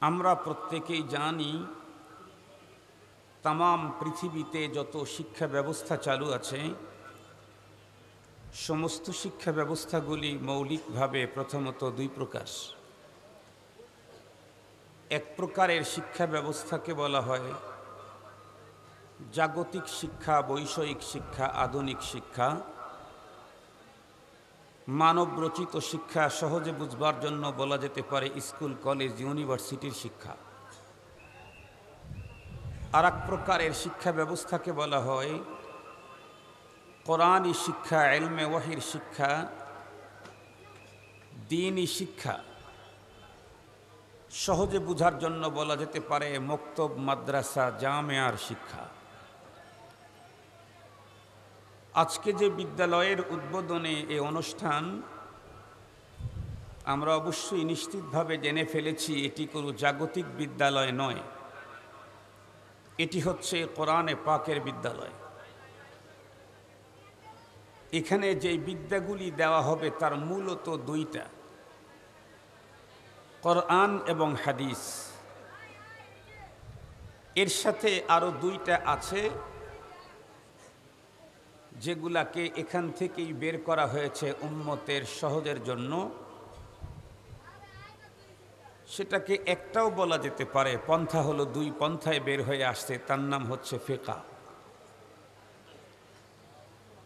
আমরা প্রত্যেকেই জানি তামাম পৃথিবীতে যত শিক্ষা ব্যবস্থা চালু আছে সমস্ত শিক্ষা ব্যবস্থাগুলি মৌলিকভাবে প্রথমত দুই প্রকার। এক প্রকারের শিক্ষা ব্যবস্থাকে বলা হয় জাগতিক শিক্ষা, বৈষয়িক শিক্ষা, আধুনিক শিক্ষা, মানবরচিত শিক্ষা, সহজে বুঝবার জন্য বলা যেতে পারে স্কুল, কলেজ, ইউনিভার্সিটির শিক্ষা। আর এক প্রকারের শিক্ষা ব্যবস্থাকে বলা হয় কোরআনী শিক্ষা, ইলমে ওয়াহির শিক্ষা, দ্বীনি শিক্ষা। সহজে বুঝার জন্য বলা যেতে পারে মক্তব, মাদ্রাসা, জামেয়ার শিক্ষা। আজকে যে বিদ্যালয়ের উদ্বোধনে এই অনুষ্ঠান, আমরা অবশ্যই নিশ্চিতভাবে জেনে ফেলেছি এটি কোনো জাগতিক বিদ্যালয় নয়, এটি হচ্ছে কোরআনে পাকের বিদ্যালয়। এখানে যে বিদ্যাগুলি দেওয়া হবে তার মূলত দুইটা, কোরআন এবং হাদিস। এর সাথে আরো দুইটা আছে যেগুলাকে এখান থেকেই বের করা হয়েছে উম্মতের সহজের জন্য। সেটাকে একটাও বলা যেতে পারে, পন্থা হলো দুই পন্থায় বের হয়ে আসছে, তার নাম হচ্ছে ফিকহ।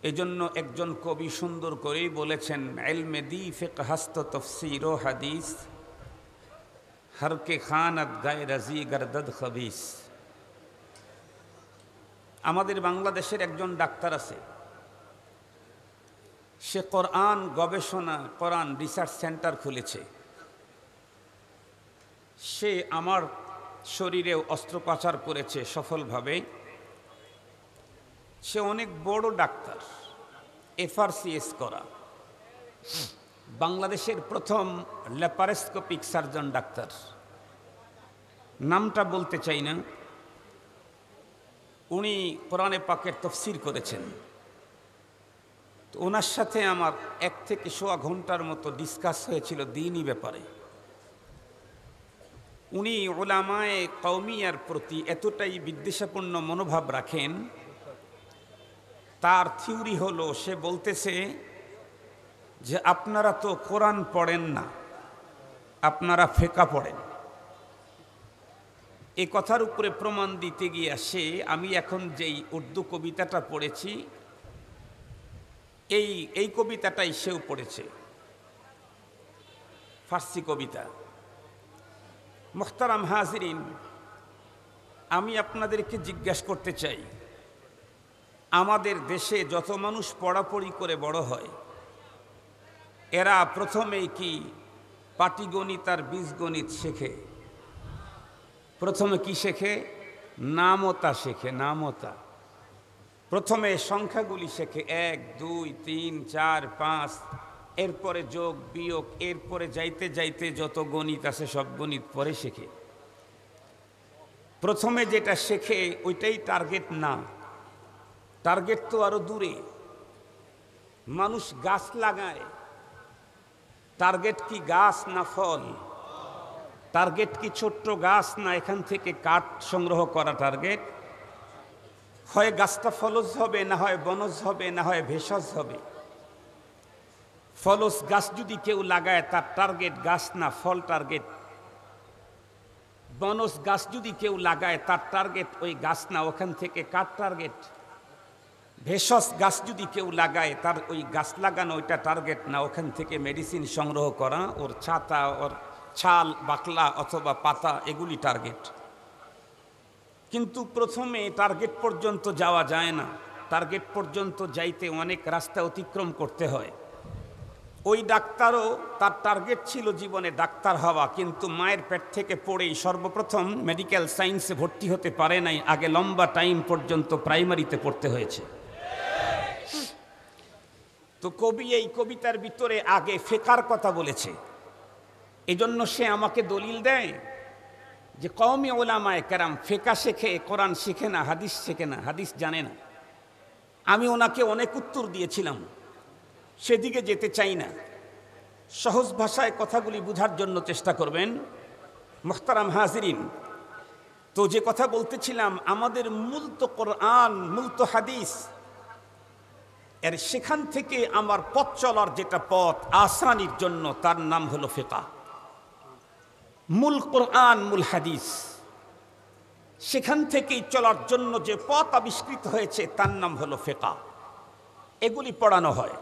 এজন্য একজন কবি সুন্দর করেই বলেছেন, ইলমে দি ফিকহাস্ত তাফসীর ও হাদিস, হর কে খানাত গায়ে রাজি গরদদ খবিস। আমাদের বাংলাদেশের একজন ডাক্তার আছে, সে কোরআন গবেষণা, কোরআন রিসার্চ সেন্টার খুলেছে। সে আমার শরীরেও অস্ত্রোপচার করেছে সফলভাবে। সে অনেক বড় ডাক্তার, FRCS করা, বাংলাদেশের প্রথম ল্যাপারোস্কোপিক সার্জন ডাক্তার। নামটা বলতে চাই না। উনি কোরআনে পাকের তাফসীর করেছেন। তো ওনার সাথে আমার 1 থেকে সোয়া ঘন্টার মতো ডিসকাস হয়েছিল দ্বীনি ব্যাপারে। উনি উলামায়ে কওমিয়ার প্রতি এতটাই বিদ্বেষপূর্ণ মনোভাব রাখেন, তার থিওরি হলো, সে বলতেছে যে আপনারা তো কোরআন পড়েন না, আপনারা ফিকহ পড়েন। এই কথার উপরে প্রমাণ দিতে গিয়ে আমি এখন যেই উর্দু কবিতাটা পড়েছি, এই কবিতাটাই সেও পড়েছে, ফার্সি কবিতা। মুহতারাম হাজিরিন, আমি আপনাদেরকে জিজ্ঞাসা করতে চাই, আমাদের দেশে যত মানুষ পড়াপড়ি করে বড় হয়, এরা প্রথমেই কি পাটিগণিত আর বীজগণিত শেখে? প্রথমে কি শেখে? নামতা শেখে, নামতা। প্রথমে সংখ্যাগুলি শেখে, 1, 2, 3, 4, 5, এরপরে যোগ বিয়োগ, এরপরে যাইতে যাইতে যত গণিত আছে সব গণিত পরে শেখে। প্রথমে যেটা শেখে ওইটাই টার্গেট না, টার্গেট তো আরো দূরে। মানুষ গাছ লাগায়, টার্গেট কি গাছ না ফল? টার্গেট কি ছোট্ট গাছ না এখান থেকে কাঠ সংগ্রহ করা টার্গেট? হয় গাছটা ফলজ হবে, না হয় বনজ হবে, না হয় ভেষজ হবে। ফলজ গাছ যদি কেউ লাগায় তার টার্গেট গাছ না ফল টার্গেট। বনজ গাছ যদি কেউ লাগায় তার টার্গেট ওই গাছ না, ওখান থেকে কাঠ টার্গেট। ভেষজ গাছ যদি কেউ লাগায় তার ওই গাছ লাগানো ওইটা টার্গেট না, ওখান থেকে মেডিসিন সংগ্রহ করা, ওর ছাতা, ওর ছাল, বাকলা অথবা পাতা, এগুলি টার্গেট। কিন্তু প্রথমে টার্গেট পর্যন্ত যাওয়া যায় না, টার্গেট পর্যন্ত যাইতে অনেক রাস্তা অতিক্রম করতে হয়। ওই ডাক্তারও তার টার্গেট ছিল জীবনে ডাক্তার হওয়া, কিন্তু মায়ের পেট থেকে পড়েই সর্বপ্রথম মেডিকেল সায়েন্সে ভর্তি হতে পারে নাই, আগে লম্বা টাইম পর্যন্ত প্রাইমারিতে পড়তে হয়েছে। তো কবি এই কবিতার ভিতরে আগে ফিকহের কথা বলেছে। এজন্য সে আমাকে দলিল দেয় যে কওমি উলামায়ে কেরাম ফিকহ শেখে, কোরআন শিখে না, হাদিস শেখে না, হাদিস জানে না। আমি ওনাকে অনেক উত্তর দিয়েছিলাম, সেদিকে যেতে চাই না। সহজ ভাষায় কথাগুলি বুঝার জন্য চেষ্টা করবেন। মুহতারাম হাজিরিন, তো যে কথা বলতেছিলাম, আমাদের মূল তো কোরআন, মূল তো হাদিস। এর সেখান থেকে আমার পথ চলার যেটা পথ আসানির জন্য, তার নাম হলো ফিকহ। মূল কোরআন, মূল হাদিস, সেখান থেকেই চলার জন্য যে পথ আবিষ্কৃত হয়েছে তার নাম হলো ফিকহ। এগুলি পড়ানো হয়।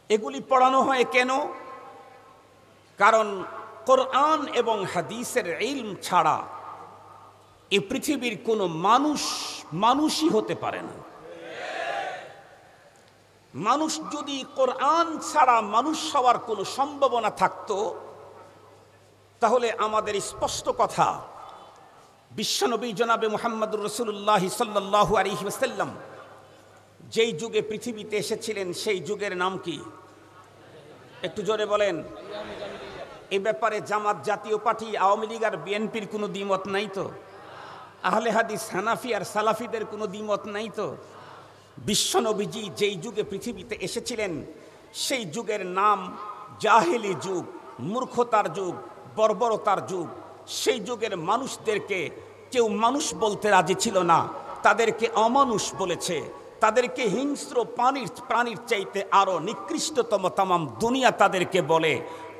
এগুলি পড়ানো হয় কেন? কারণ কোরআন এবং হাদিসের ইলম ছাড়া এই পৃথিবীর কোনো মানুষই হতে পারে না। মানুষ যদি কোরআন ছাড়া মানুষ হওয়ার কোনো সম্ভাবনা থাকতো, তাহলে আমাদের স্পষ্ট কথা, বিশ্বনবী জনাবে মুহাম্মদুর রাসূলুল্লাহ সাল্লাল্লাহু আলাইহি ওয়াসাল্লাম যেই যুগে পৃথিবীতে এসেছিলেন, সেই যুগের নাম কি? একটু জোরে বলেন। এই ব্যাপারে জামাত, জাতীয় পার্টি, আওয়ামী লীগ আর বিএনপির কোনো দ্বিমত নাই তো? আহলে হাদিস, হানাফি আর সালাফিদের কোনো দ্বিমত নাই তো? বিশ্বনবীজি যেই যুগে পৃথিবীতে এসেছিলেন, সেই যুগের নাম জাহেলি যুগ, মূর্খতার যুগ, বর্বরতার যুগ। সেই যুগের মানুষদেরকে কেউ মানুষ বলতে রাজি ছিল না, তাদেরকে অমানুষ বলেছে। তাদেরকে হিংস্র প্রাণীর চাইতে আরো নিকৃষ্টতম তামাম দুনিয়া তাদেরকে বলে।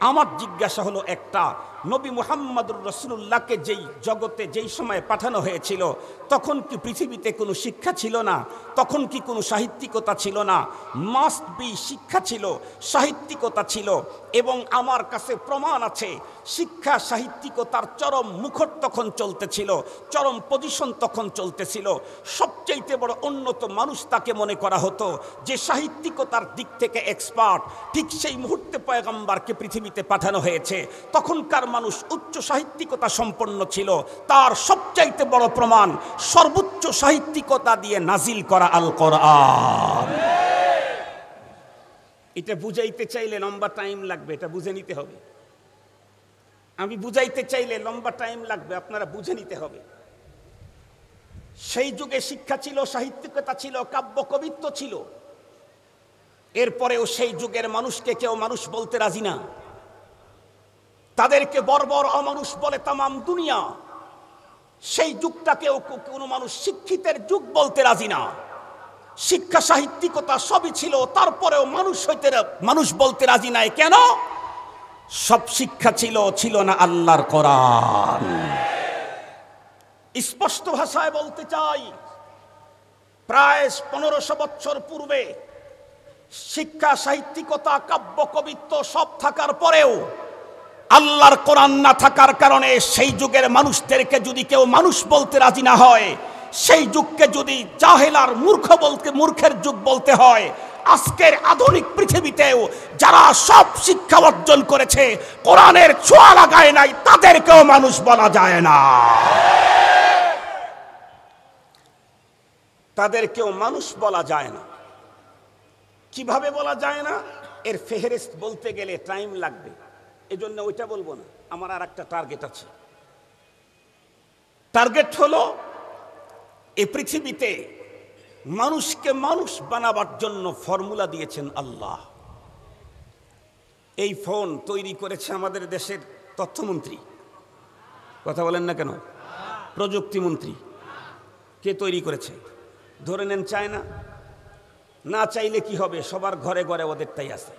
আমার জিজ্ঞাসা হলো একটা, নবী মুহাম্মদুর রাসূলুল্লাহকে যেই জগতে যেই সময় পাঠানো হয়েছিল, তখন কি পৃথিবীতে কোনো শিক্ষা ছিল না? তখন কি কোনো সাহিত্যিকতা ছিল না? মাস্ট বি শিক্ষা ছিল, সাহিত্যিকতা ছিল। এবং আমার কাছে প্রমাণ আছে, শিক্ষা সাহিত্যিকতার চরম মুখর তখন চলতেছিল, চরম পজিশন তখন চলতেছিল। সবচাইতে বড় উন্নত মানুষ তাকে মনে করা হতো, যে সাহিত্যিকতার দিক থেকে এক্সপার্ট। ঠিক সেই মুহূর্তে পয়গম্বরকে পৃথিবীতে পাঠানো হয়েছে, তখনকার মানুষ উচ্চ সাহিত্যিকতা সম্পন্ন ছিল। তার সবচাইতে বড় প্রমাণ সর্বোচ্চ সাহিত্যিকতা দিয়ে নাজিল করা আল কোরআন। এটা বুঝাইতে চাইলে লম্বা টাইম লাগবে, এটা বুঝে নিতে হবে। আমি বুঝাইতে চাইলে লম্বা টাইম লাগবে, আপনারা বুঝে নিতে হবে। সেই যুগে শিক্ষা ছিল, সাহিত্যিকতা ছিল, কাব্য কবিত্ব ছিল। এরপরেও সেই যুগের মানুষকে কেউ মানুষ বলতে রাজি না। তাদেরকে বর্বর অমানুষ বলে তামাম দুনিয়া। সেই যুগটাকেও কোনো মানুষ শিক্ষিতের যুগ বলতে রাজি না। শিক্ষা সাহিত্যিকতা সবই ছিল, তারপরেও মানুষ বলতে রাজি নাই। কেন? সব শিক্ষা ছিল না আল্লাহর কোরআন। স্পষ্ট ভাষায় বলতে চাই, প্রায় 1500 বছর পূর্বে শিক্ষা সাহিত্যিকতা কাব্য কবিত্ব সব থাকার পরেও আল্লাহর কোরআন না থাকার কারণে সেই যুগের মানুষদেরকে যদি কেউ মানুষ বলতে রাজি না হয়, সেই যুগকে যদি জাহেলার মূর্খের যুগ বলতে হয়, আজকের আধুনিক পৃথিবীতেও যারা সব শিক্ষা অর্জন করেছে, কোরআনের ছোঁয়া লাগায় নাই, তাদেরকেও মানুষ বলা যায় না। তাদেরকেও মানুষ বলা যায় না। কিভাবে বলা যায় না? এর ফেহরিস্ত বলতে গেলে টাইম লাগবে, এজন্য ওইটা বলবো না। আমার আর একটা টার্গেট আছে। টার্গেট হলো এই পৃথিবীতে মানুষকে মানুষ বানাবার জন্য ফর্মুলা দিয়েছেন আল্লাহ। এই ফোন তৈরি করেছে আমাদের দেশের তথ্যমন্ত্রী। কথা বলেন না কেন? প্রযুক্তিমন্ত্রী। কে তৈরি করেছে? ধরে নেন চায়না। না চাইলে কি হবে? সবার ঘরে ঘরে ওদেরটাই আছে।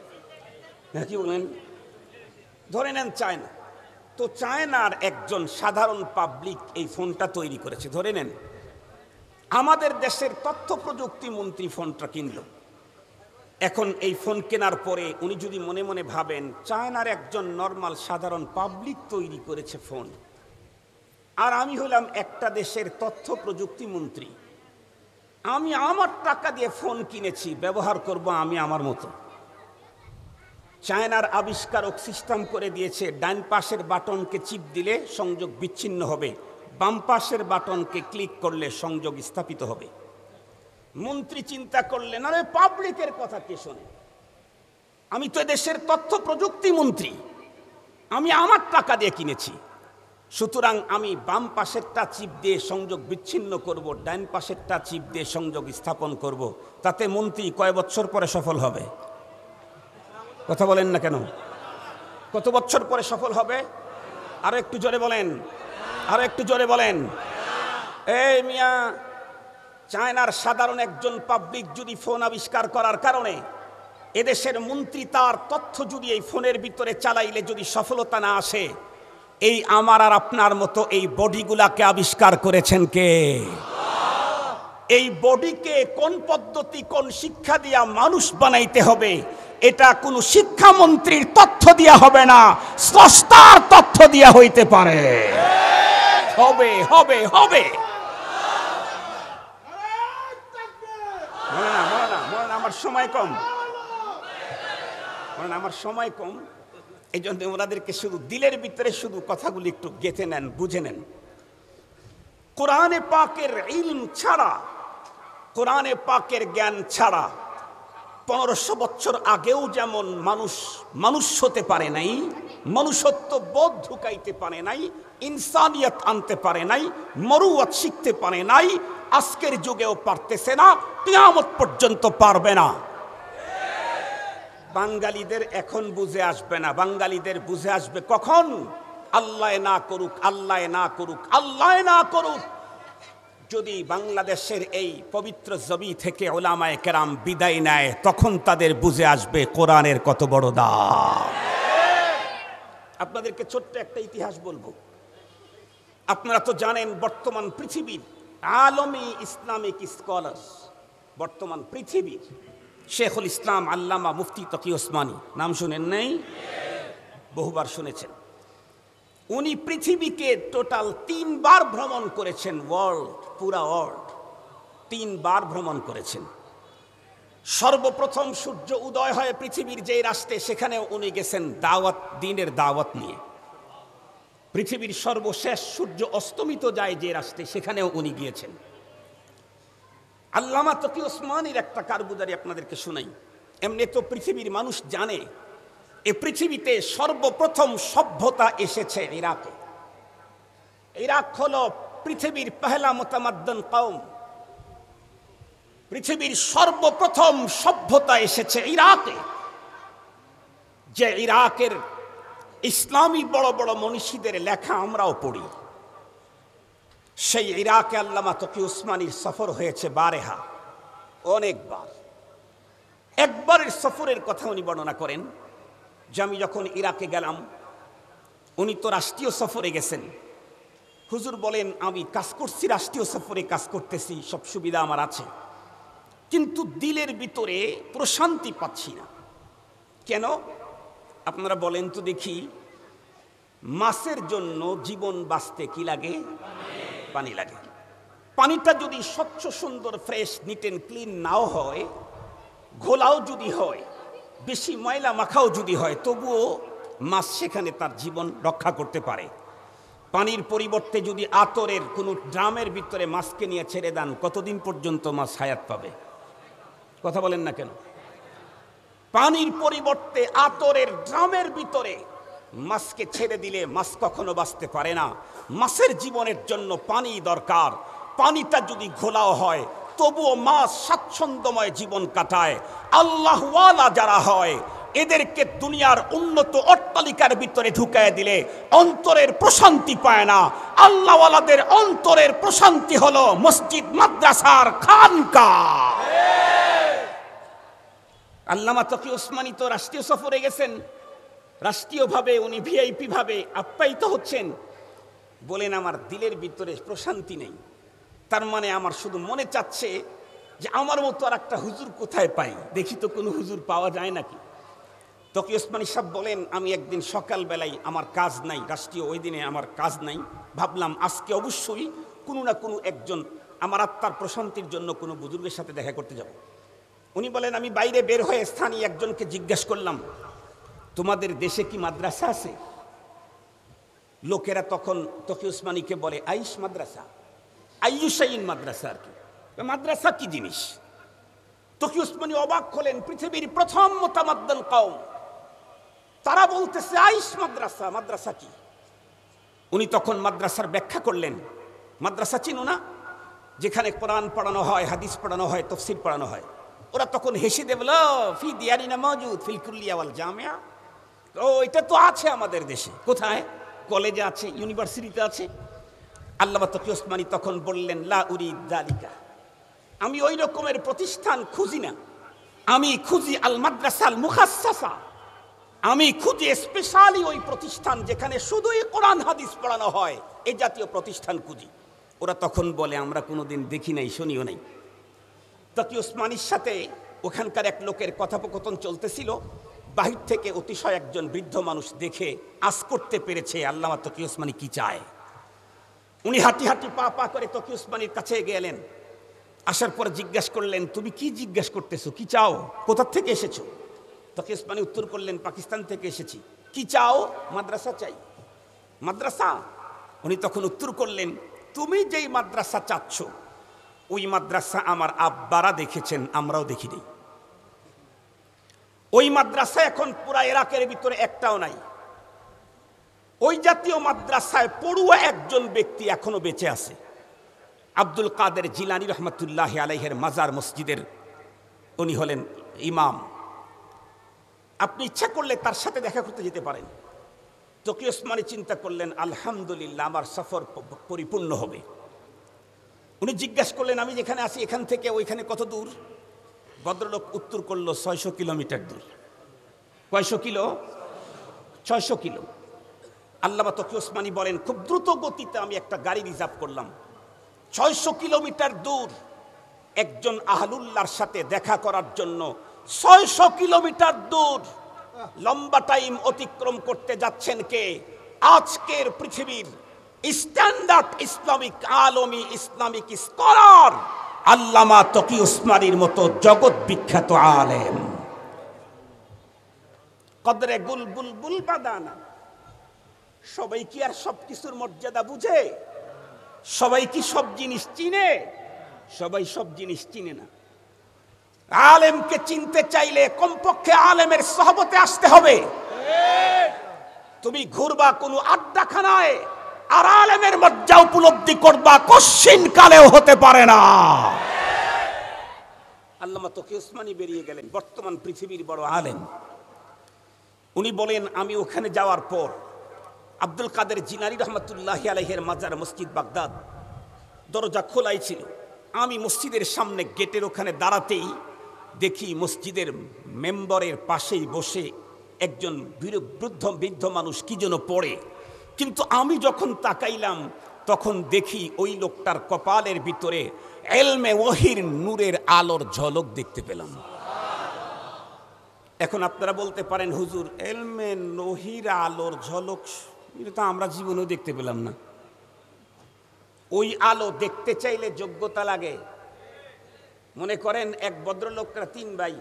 হ্যাঁ, কি বলেন? ধরে নেন চায়না। তো চায়নার একজন সাধারণ পাবলিক এই ফোনটা তৈরি করেছে। ধরে নেন আমাদের দেশের তথ্য প্রযুক্তি মন্ত্রী ফোনটা কিনল। এখন এই ফোন কেনার পরে উনি যদি মনে মনে ভাবেন, চায়নার একজন নর্মাল সাধারণ পাবলিক তৈরি করেছে ফোন, আর আমি হলাম একটা দেশের তথ্য প্রযুক্তি মন্ত্রী, আমি আমার টাকা দিয়ে ফোন কিনেছি, ব্যবহার করব আমি আমার মতো। চায়নার আবিষ্কারক সিস্টেম করে দিয়েছে, ডান পাশের বাটনকে চিপ দিলে সংযোগ বিচ্ছিন্ন হবে, বাম পাশের বাটনকে ক্লিক করলে সংযোগ স্থাপিত হবে। মন্ত্রী চিন্তা করলেন, আরে পাবলিকের কথা কে শোনে? আমি তো দেশের তথ্য প্রযুক্তি মন্ত্রী, আমি আমার টাকা দিয়ে কিনেছি, সুতরাং আমি বাম পাশেরটা চিপ দিয়ে সংযোগ বিচ্ছিন্ন করব, ডান পাশেরটা চিপ দিয়ে সংযোগ স্থাপন করব। তাতে মন্ত্রী কয় বছর পরে সফল হবে? কথা বলেন না কেন? কত বছর পরে সফল হবে? আরো একটু জোরে বলেন, আরো একটু জোরে বলেন। এই মিয়া, চায়নার সাধারণ একজন পাবলিক যদি ফোন আবিষ্কার করার কারণে এদেশের মন্ত্রী তার তথ্য যদি এই ফোনের ভিতরে চালাইলে যদি সফলতা না আসে, এই আমার আর আপনার মতো এই বডিগুলাকে আবিষ্কার করেছেন কে? এই বডিকে কোন পদ্ধতি, কোন শিক্ষা দিয়া মানুষ বানাইতে হবে, এটা কোনো শিক্ষামন্ত্রীর তথ্য দিয়া হবে না, স্রষ্টার তথ্য দিয়া হইতে পারে। হবে হবে হবে। আমার সময় কম, আমার সময় কম, এই জন্য ওনাদেরকে শুধু দিলের ভিতরে শুধু কথাগুলি একটু গেঁথে নেন, বুঝে নেন। কোরআনে পাকের ইলম ছাড়া, কোরআনে পাকের জ্ঞান ছাড়া 1500 বছর আগেও যেমন মানুষ হতে পারে নাই, মনুষ্যত্ব বোধ ঢুকাইতে পারে নাই, ইনসানিয়ত আনতে পারে নাই, মরুয়াত শিখতে পারে নাই, আজকের যুগেও পারতেছে না, কিয়ামত পর্যন্ত পারবে না। বাঙালিদের এখন বুঝে আসবে না, বাঙালিদের বুঝে আসবে কখন? আল্লাহ না করুক, আল্লাহ না করুক, আল্লাহ না করুক, যদি বাংলাদেশের এই পবিত্র জমি থেকে উলামায়ে কেরাম বিদায় নেয়, তখন তাদের বুঝে আসবে কোরআনের কত বড় দাম। আপনাদেরকে ছোট্ট একটা ইতিহাস বলবো। আপনারা তো জানেন বর্তমান পৃথিবীর আলমী ইসলামিক স্কলার্স, বর্তমান পৃথিবীর শেখুল ইসলাম আল্লামা মুফতি তকি ওসমানী, নাম শুনেন নাই? বহুবার শুনেছেন। উনি পৃথিবীকে টোটাল 3 বার ভ্রমণ করেছেন, ওয়ার্ল্ড, পুরা ওয়ার্ল্ড 3 বার ভ্রমণ করেছেন। সর্বপ্রথম সূর্য উদয় হয় পৃথিবীর যেই রাষ্ট্রে, সেখানে উনি গেছেন দাওয়াত, দ্বীনের দাওয়াত নিয়ে। পৃথিবীর সর্বশেষ সূর্য অস্তমিত যায় যে রাষ্ট্রে, সেখানেও উনি গিয়েছেন। আল্লামা তকি ওসমানীর একটা কারগুজারি আপনাদেরকে শোনাই। এমনি তো পৃথিবীর মানুষ জানে এ পৃথিবীতে সর্বপ্রথম সভ্যতা এসেছে ইরাকে। ইরাক হলো পৃথিবীর পহেলা মুতামাদ্দান কওম। পৃথিবীর সর্বপ্রথম সভ্যতা এসেছে ইরাকে, যে ইরাকের ইসলামী বড় বড় মনীষীদের লেখা আমরাও পড়ি। সেই ইরাকে আল্লামা তকি ওসমানীর সফর হয়েছে বারেহা, অনেকবার। একবারের সফরের কথা উনি বর্ণনা করেন যে আমি যখন ইরাকে গেলাম, উনি তো রাষ্ট্রীয় সফরে গেছেন। হুজুর বলেন আমি কাজ করছি, রাষ্ট্রীয় সফরে কাজ করতেছি, সব সুবিধা আমার আছে, কিন্তু দিলের ভিতরে প্রশান্তি পাচ্ছি না। কেন? আপনারা বলেন তো দেখি। মাছের জন্য জীবন বাঁচতে কি লাগে? পানি লাগে। পানিটা যদি স্বচ্ছ, সুন্দর, ফ্রেশ, নিট এন্ড ক্লিন নাও হয়, ঘোলাও যদি হয়, বেশি ময়লা মাখাও যদি হয়, তবুও মাছ সেখানে তার জীবন রক্ষা করতে পারে। পানির পরিবর্তে যদি আতরের কোনো ড্রামের ভিতরে মাছকে নিয়ে ছেড়ে দেন, কতদিন পর্যন্ত মাছ হায়াত পাবে? কথা বলেন না কেন? পানির পরিবর্তে আতরের ড্রামের ভিতরে মাছকে ছেড়ে দিলে মাছ কখনো বাঁচতে পারে না। মাছের জীবনের জন্য পানি দরকার। পানিটা যদি ঘোলাও হয়, তবুও মাছ স্বাচ্ছন্দ্যময় জীবন কাটায়। আল্লাহওয়ালা যারা হয়, এদেরকে দুনিয়ার উন্নত অট্টালিকার ভিতরে ঢুকায় দিলে অন্তরের প্রশান্তি পায় না। আল্লাহওয়ালাদের অন্তরের প্রশান্তি হলো মসজিদ, মাদ্রাসার খানকাহ। আল্লামা তকি ওসমানী তো রাষ্ট্রীয় সফরে গেছেন, রাষ্ট্রীয়ভাবে উনি ভিআইপি ভাবে আপ্যায়িত হচ্ছেন। বলেন আমার দিলের ভিতরে প্রশান্তি নেই। তার মানে আমার শুধু মনে চাচ্ছে যে আমার মতো আর একটা হুজুর কোথায় পাই, দেখি তো কোনো হুজুর পাওয়া যায় নাকি। তকি ওসমানী সাহেব বলেন আমি একদিন সকালবেলায়, আমার কাজ নাই, রাষ্ট্রীয় ওই দিনে আমার কাজ নাই, ভাবলাম আজকে অবশ্যই কোনো না কোনো একজন আমার আত্মার প্রশান্তির জন্য কোনো বুজুর্গের সাথে দেখা করতে যাব। উনি বলেন আমি বাইরে বের হয়ে স্থানীয় একজনকে জিজ্ঞেস করলাম, তোমাদের দেশে কি মাদ্রাসা আছে? লোকেরা তখন তকি ওসমানীকে বলে আইস মাদ্রাসা, আইয়ুসাইন মাদ্রাসা। আর কি মাদ্রাসা কি জিনিস? তকি ওসমানী অবাক হলেন। পৃথিবীর প্রথম মুতামাদ্দান কওম, তারা বলতেছে আইস মাদ্রাসা, মাদ্রাসা কি? উনি তখন মাদ্রাসার ব্যাখ্যা করলেন। মাদ্রাসা চিনো না? যেখানে কোরআন পড়ানো হয়, হাদিস পড়ানো হয়, তাফসীর পড়ানো হয়। ওরা তখন হেসে দিয়ে বলল ফি দিয়ারিনা মাওজুদ ফিল কুল্লিয়া ওয়াল জামিয়া। ও এটা তো আছে আমাদের দেশে। কোথায়? কলেজে আছে, ইউনিভার্সিটিতে আছে। আল্লামা তকি ওসমানী তখন বললেন, লা উরিদ যালিকা, আমি ওই রকমের প্রতিষ্ঠান খুঁজি না, আমি খুঁজি আল মাদ্রাসা আল মুখাসসাসা, আমি খুঁজি স্পেশালি ওই প্রতিষ্ঠান যেখানে শুধুই কোরআন হাদিস পড়ানো হয়, এই জাতীয় প্রতিষ্ঠান খুঁজি। ওরা তখন বলে, আমরা কোনোদিন দেখি নাই, শুনিও নাই। তকি ওসমানীর সাথে ওখানকার এক লোকের কথোপকথন চলতেছিল। বাহির থেকে অতিশয় একজন বৃদ্ধ মানুষ দেখে আস করতে পেরেছে আল্লামা তকি ওসমানী কি চায়। উনি হাঁটি হাঁটি পা পা করে তকি ওসমানীর কাছে গেলেন। আসার পর জিজ্ঞাসা করলেন, তুমি কি জিজ্ঞাসা করতেছো, কি চাও, কোথা থেকে এসেছো? তকি ওসমানী উত্তর করলেন, পাকিস্তান থেকে এসেছি। কি চাও? মাদ্রাসা চাই। মাদ্রাসা? উনি তখন উত্তর করলেন, তুমি যেই মাদ্রাসা চাচ্ছ ওই মাদ্রাসা আমার আব্বারা দেখেছেন, আমরাও দেখিনি। ওই মাদ্রাসা এখন পুরা ইরাকের ভিতরে একটাও নাই। ওই জাতীয় মাদ্রাসায় পড়ুয়া একজন ব্যক্তি এখনো বেঁচে আছে, আব্দুল কাদের জিলানী রহমতুল্লাহ আলাইহের মাজার মসজিদের উনি হলেন ইমাম। আপনি ইচ্ছা করলে তার সাথে দেখা করতে যেতে পারেন। তকি ওসমানী চিন্তা করলেন, আলহামদুলিল্লাহ, আমার সফর পরিপূর্ণ হবে। উনি জিজ্ঞাসা করলেন, আমি যেখানে আছি এখান থেকে ওইখানে কত দূর? ভদ্রলোক উত্তর করলো, 600 কিলোমিটার দূর। কয়শো কিলো? 600 কিলো। আল্লামা তকি ওসমানী বলেন, খুব দ্রুত গতিতে আমি একটা গাড়ি রিজার্ভ করলাম। 600 কিলোমিটার দূর একজন আহলুল্লাহর সাথে দেখা করার জন্য 600 কিলোমিটার দূর লম্বা টাইম অতিক্রম করতে যাচ্ছেন কে? আজকের পৃথিবীর স্ট্যান্ডার্ড ইসলামিক আলমী ইসলামিক স্কলার আল্লামা তকি ওসমানীর মতো জগৎ বিখ্যাত আলেম। কদরে গুল বুলবুল বাদানা। সবাই কি আর সব কিছুর মর্যাদা বুঝে? সবাই কি সব জিনিস চিনে? সবাই সব জিনিস চিনে না। আলেমকে চিনতে চাইলে কমপক্ষে আলেমের সহবতে আসতে হবে। তুমি ঘুরবা কোনো আড্ডাখানায় আর আলেমের মর্যাদা উপলব্ধি করবা কশিন কালেও হতে পারে না। আল্লামা তকি ওসমানী বেরিয়ে গেলেন, বর্তমান পৃথিবীর বড় আলেম। উনি বলেন, আমি ওখানে যাওয়ার পর আব্দুল কাদের জিলানী রহমতুল্লাহ আলাইহের মাজার মসজিদ বাগদাদ, দরজা খোলাই ছিল। আমি মসজিদের সামনে গেটের ওখানে দাঁড়াতেই দেখি মসজিদের মেম্বরের পাশেই বসে একজন বৃদ্ধ মানুষ কি যেন পড়ে। কিন্তু আমি যখন তাকাইলাম তখন দেখি ওই লোকটার কপালের ভিতরে এলমে ওহির নূরের আলোর ঝলক দেখতে পেলাম। এখন আপনারা বলতে পারেন, হুজুর, এলমে ওহির আলোর ঝলক এটা তো আমরা জীবনেও দেখতে পেলাম না। ওই আলো দেখতে চাইলে যোগ্যতা লাগে। মনে করেন এক ভদ্রলোকরা 3 ভাই,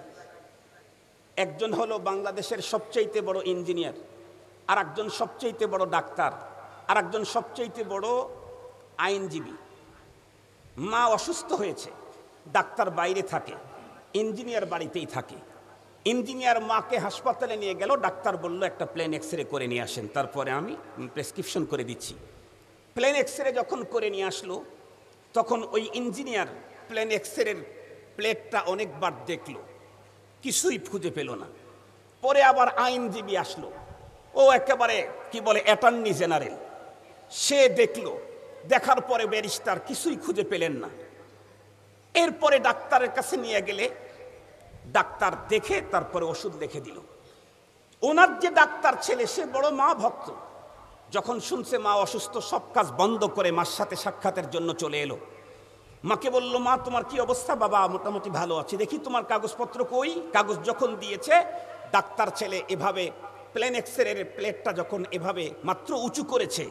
একজন হলো বাংলাদেশের সবচাইতে বড় ইঞ্জিনিয়ার, আর একজন সবচাইতে বড় ডাক্তার, আর একজন সবচাইতে বড় আইনজীবী। মা অসুস্থ হয়েছে, ডাক্তার বাইরে থাকে, ইঞ্জিনিয়ার বাড়িতেই থাকে। ইঞ্জিনিয়ার মাকে হাসপাতালে নিয়ে গেল, ডাক্তার বলল একটা প্লেন এক্সরে করে নিয়ে আসেন, তারপরে আমি প্রেসক্রিপশন করে দিচ্ছি। প্লেন এক্সরে যখন করে নিয়ে আসলো তখন ওই ইঞ্জিনিয়ার প্লেন এক্সরের প্লেটটা অনেকবার দেখলো, কিছুই খুঁজে পেল না। পরে আবার আইনজীবী আসলো, ও একেবারে কি বলে অ্যাটর্নি জেনারেল, সে দেখলো, দেখার পরে ব্যারিস্টার কিছুই খুঁজে পেলেন না। এরপরে ডাক্তারের কাছে নিয়ে গেলে ডাক্তার দেখে তারপরে ওষুধ লিখে দিল। ওনার যে ডাক্তার ছেলে সে বড় মা ভক্ত, যখন শুনছে মা অসুস্থ সব কাজ বন্ধ করে মার সাথে সাক্ষাতের জন্য চলে এলো। মাকে বলল, মা তোমার কি অবস্থা? বাবা মোটামুটি ভালো আছে। দেখি তোমার কাগজপত্র কই? কাগজ যখন দিয়েছে, ডাক্তার ছেলে এভাবে প্লেন এক্সরের প্লেটটা যখন এভাবে মাত্র উঁচু করেছে,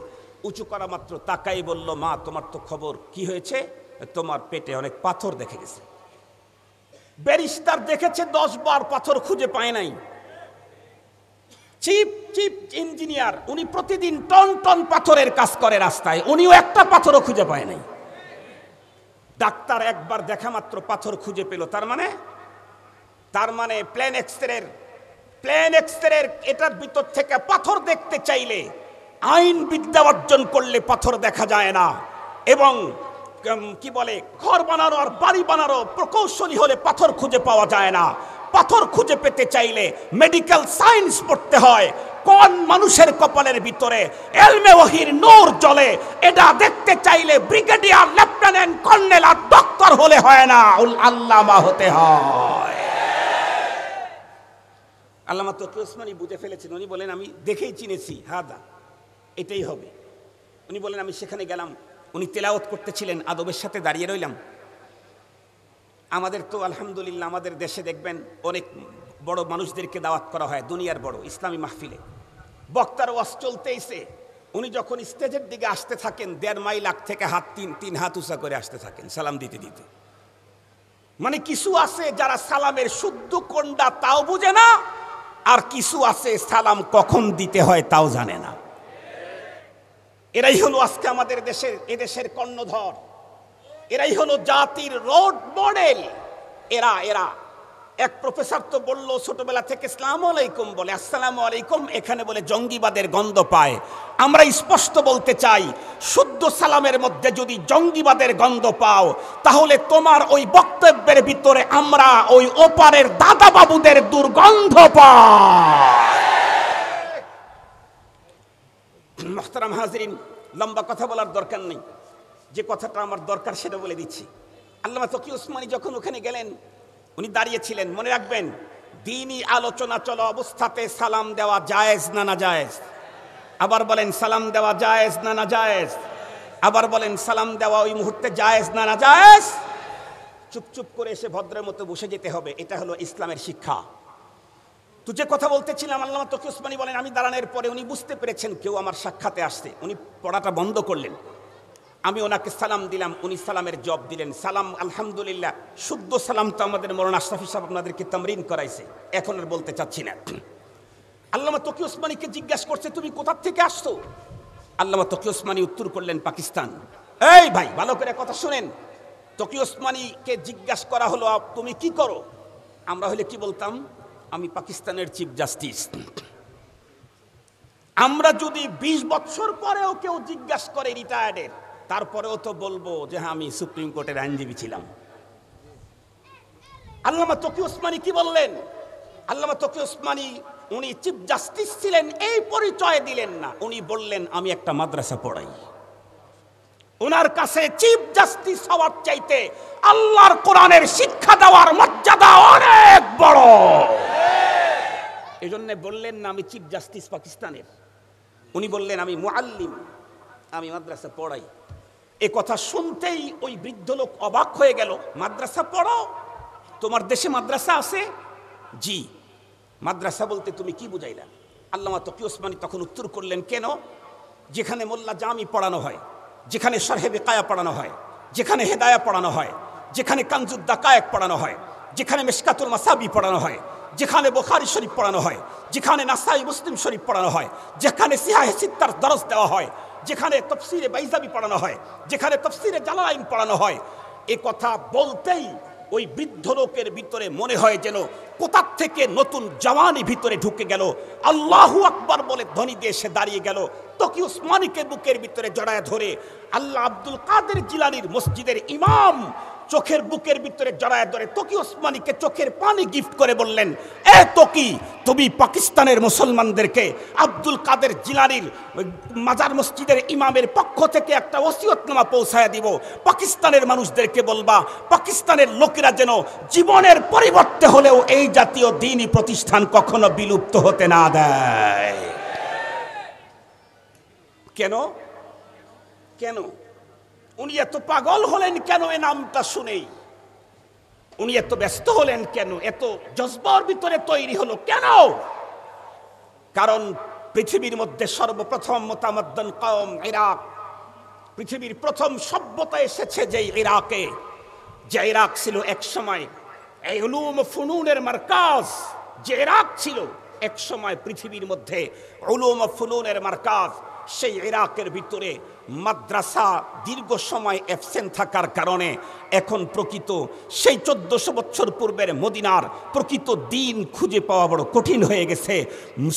উঁচু করা মাত্র তাকাই বলল, মা তোমার তো খবর কি হয়েছে? তোমার পেটে অনেক পাথর দেখে গেছে। ব্যারিস্টার দেখেছে 10 বার, পাথর খুঁজে পায় নাই। চিফ ইঞ্জিনিয়ার, উনি প্রতিদিন টন টন পাথরের কাজ করে রাস্তায়, উনিও একটা পাথরও খুঁজে পায় নাই। ডাক্তার একবার দেখা মাত্র পাথর খুঁজে পেল। তার মানে প্লেন এক্সরের এটার ভিতর থেকে পাথর দেখতে চাইলে আইন বিদ্যা অর্জন করলে পাথর দেখা যায় না। এবং কি বলে, ঘর বানানো আর বাড়ি বানানো প্রকৌশলী হলে পাথর খুঁজে পাওয়া যায় না। পাথর খুঁজে পেতে চাইলে মেডিকেল সায়েন্স পড়তে হয়। কোন মানুষের কপালের ভিতরে এলমে ওহীর নূর জ্বলে, এটা দেখতে চাইলে ব্রিগেডিয়ার, লেফটেন্যান্ট, কর্নেল আর ডক্টর হলে হয় না, আল্লামা হতে হয়। আল্লামা তকি ওসমানী বুঝে ফেলেছেন। উনি বলেন আমি দেখেই চিনেছি, হাদা এটাই হবে। উনি বলেন আমি সেখানে গেলাম, উনি তেলাওয়াত করতেছিলেন, আদবের সাথে দাঁড়িয়ে রইলাম। আমাদের তো আলহামদুলিল্লাহ আমাদের দেশে দেখবেন অনেক বড় মানুষদেরকে দাওয়াত করা হয়, দুনিয়ার বড় ইসলামী মাহফিলে, বক্তার ওয়াজ চলতেইছে, উনি যখন স্টেজের দিকে আসতে থাকেন 1.5 মাইল আগ থেকে তিন হাত উঁচা করে আসতে থাকেন সালাম দিতে দিতে। মানে কিছু আছে যারা সালামের শুদ্ধ কোনটা তাও বুঝে না, আর কিছু আছে সালাম কখন দিতে হয় তাও জানে না। এরাই হলো আজকে আমাদের এদেশের কর্ণধর, এরাই হলো জাতির রোড মডেল। এরা এক প্রফেসর তো বলল ছোটবেলা থেকে আসসালামু আলাইকুম বলে, আসসালামু আলাইকুম এখানে বলে জঙ্গিবাদের গন্ধ পায়। আমরা স্পষ্ট বলতে চাই, শুদ্ধ সালামের মধ্যে যদি জঙ্গিবাদের গন্ধ পাও, তাহলে তোমার ওই বক্তব্যের ভিতরে আমরা ওই ওপারের দাদা বাবুদের দুর্গন্ধ পাই। মুহতারাম হাজিরিন, লম্বা কথা বলার দরকার নেই, যে কথাটা আমার দরকার সেটা বলে দিচ্ছি। আল্লামা তকি ওসমানী যখন ওখানে গেলেন, উনি দাঁড়িয়েছিলেন। মনে রাখবেন, দ্বীনি আলোচনা চলা অবস্থাতে সালাম দেওয়া জায়েজ না না জায়েজ? আবার বলেন সালাম দেওয়া জায়েজ না না জায়েজ? আবার বলেন সালাম দেওয়া ওই মুহূর্তে জায়েজ না না জায়েজ? চুপচুপ করে এসে ভদ্রের মতো বসে যেতে হবে, এটা হলো ইসলামের শিক্ষা। তো যে কথা বলতেছিলাম, আল্লামা তকি ওসমানী বলেন আমি দাঁড়ানোর পরে উনি বুঝতে পেরেছেন কেউ আমার সাক্ষাতে আসছে, উনি পড়াটা বন্ধ করলেন। আমি ওনাকে সালাম দিলাম, উনি সালামের জবাব দিলেন। সালাম আলহামদুলিল্লাহ শুদ্ধ সালাম তো আমাদের মৌলানা আশরাফি সাহেব আপনাদেরকে তামরিন করাইছে, এখন আর বলতে চাচ্ছি না। আল্লামা তকি ওসমানীকে জিজ্ঞাসা করছে তুমি কোথা থেকে আসছো? আল্লামা তকি ওসমানী উত্তর করলেন পাকিস্তান। এই ভাই ভালো করে কথা শুনেন, তকি ওসমানীকে জিজ্ঞাসা করা হলো তুমি কি করো? আমরা হলে কি বলতাম? আমি পাকিস্তানের চিফ জাস্টিস। আমরা যদি 20 বছর পরেও কেউ জিজ্ঞাসা করে রিটায়ার্ডের, তারপরেও তো বলবো যে হ্যাঁ আমি সুপ্রিম কোর্টের আইনজীবী ছিলাম। আল্লামা তকি ওসমানী কি বললেন? আল্লামা তকি ওসমানী উনি চিফ জাস্টিস ছিলেন এই পরিচয় দিলেন না, উনি বললেন আমি একটা মাদ্রাসা পড়াই। ওনার কাছে চিফ জাস্টিস হওয়ার চাইতে আল্লাহর কোরআনের শিক্ষা দেওয়ার মর্যাদা অনেক বড়। এই জন্য বললেন না আমি চিফ জাস্টিস পাকিস্তানের, উনি বললেন আমি মুআল্লিম, আমি মাদ্রাসা পড়াই। এ কথা শুনতেই ওই বৃদ্ধ লোক অবাক হয়ে গেল। মাদ্রাসা পড়ো? তোমার দেশে মাদ্রাসা আছে? জি। মাদ্রাসা বলতে তুমি কি বুঝাইলা? আল্লামা তকি ওসমানী তখন উত্তর করলেন কেন? যেখানে মোল্লা জামি পড়ানো হয়, যেখানে শরহে বিকায়া পড়ানো হয়, যেখানে হেদায়া পড়ানো হয়, যেখানে কানজুদ দাকায়েক পড়ানো হয়, যেখানে মিশকাতুল মাসাবি পড়ানো হয়, যেখানে বুখারী শরীফ পড়ানো হয়, যেখানে নাসাই মুসলিম শরীফ পড়ানো হয়, যেখানে সিহাহে সিত্তার দরস দেওয়া হয়, যেখানে তাফসীরে বাইজাবি পড়ানো হয়, যেখানে তাফসীরে জালালাইন পড়ানো হয়, এ কথা বলতেই ওই বৃদ্ধ লোকের ভিতরে মনে হয় যেন কোথা থেকে নতুন জওয়ানি ভিতরে ঢুকে গেল। আল্লাহু আকবার বলে ধ্বনি দিয়ে সে দাঁড়িয়ে গেল। তকি ওসমানীকে বুকের ভিতরে জড়ায় ধরে আল্লাহ আব্দুল কাদের জিলানীর মসজিদের ইমাম চোখের বুকের ভিতরে জড়ায় ধরে তকি ওসমানীকে চোখের পানি গিফট করে বললেন, এ তকি, তুমি পাকিস্তানের মুসলমানদেরকে আব্দুল কাদের জিলানীর মাজার মসজিদের ইমামের পক্ষ থেকে একটা ওসিয়তনামা পৌঁছায় দিব। পাকিস্তানের মানুষদেরকে বলবা পাকিস্তানের লোকেরা যেন জীবনের পরিবর্তে হলেও এই জাতীয় দ্বীনি প্রতিষ্ঠান কখনো বিলুপ্ত হতে না দেয়। কেন কেন উনি এত পাগল হলেন কেন? এ নামটা শুনেই উনি এত ব্যস্ত হলেন কেন? এত জজবার ভিতরে তৈরি হলো কেন? কারণ পৃথিবীর মধ্যে সর্বপ্রথম মুতামাদ্দান কওম ইরাক, পৃথিবীর প্রথম সভ্যতা এসেছে যেই ইরাকে, যে ইরাক ছিল এক সময় এই উলুম ফুনুনের মারকাজ, যে ইরাক ছিল এক সময় পৃথিবীর মধ্যে উলুম ফুনুনের মারকাজ, সেই ইরাকের ভিতরে মাদ্রাসা দীর্ঘ সময় অ্যাবসেন্ট থাকার কারণে এখন প্রকৃত সেই 1400 বছর পূর্বের মদিনার প্রকৃত দিন খুঁজে পাওয়া বড় কঠিন হয়ে গেছে।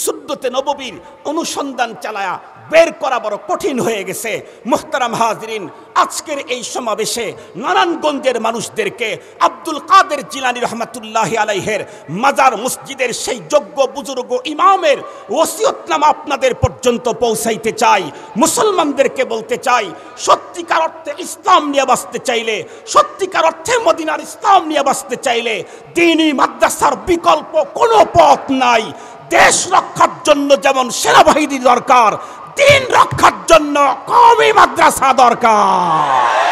সুন্নতে নববীর অনুসন্ধান চালায়া বের করা বড় কঠিন হয়ে গেছে। মুহতারাম হাজরিন, আজকের এই সমাবেশে নারায়ণগঞ্জের মানুষদেরকে আব্দুল কাদের জিলানী রহমাতুল্লাহি আলাইহির মাজার মসজিদের সেই যোগ্য বুজুর্গ ইমামের ওসিয়তনামা আপনাদের পর্যন্ত পৌঁছাইতে চাই। মুসলমানদেরকে বলতে চাই, সত্যিকার অর্থে ইসলাম নিয়ে বাঁচতে চাইলে, সত্যিকার অর্থে মদিনার ইসলাম নিয়ে বাঁচতে চাইলে দ্বীনি মাদ্রাসার বিকল্প কোনো পথ নাই। দেশ রক্ষার জন্য যেমন সেনাবাহিনী দরকার, দ্বীন রক্ষার জন্য কওমি মাদ্রাসা দরকার।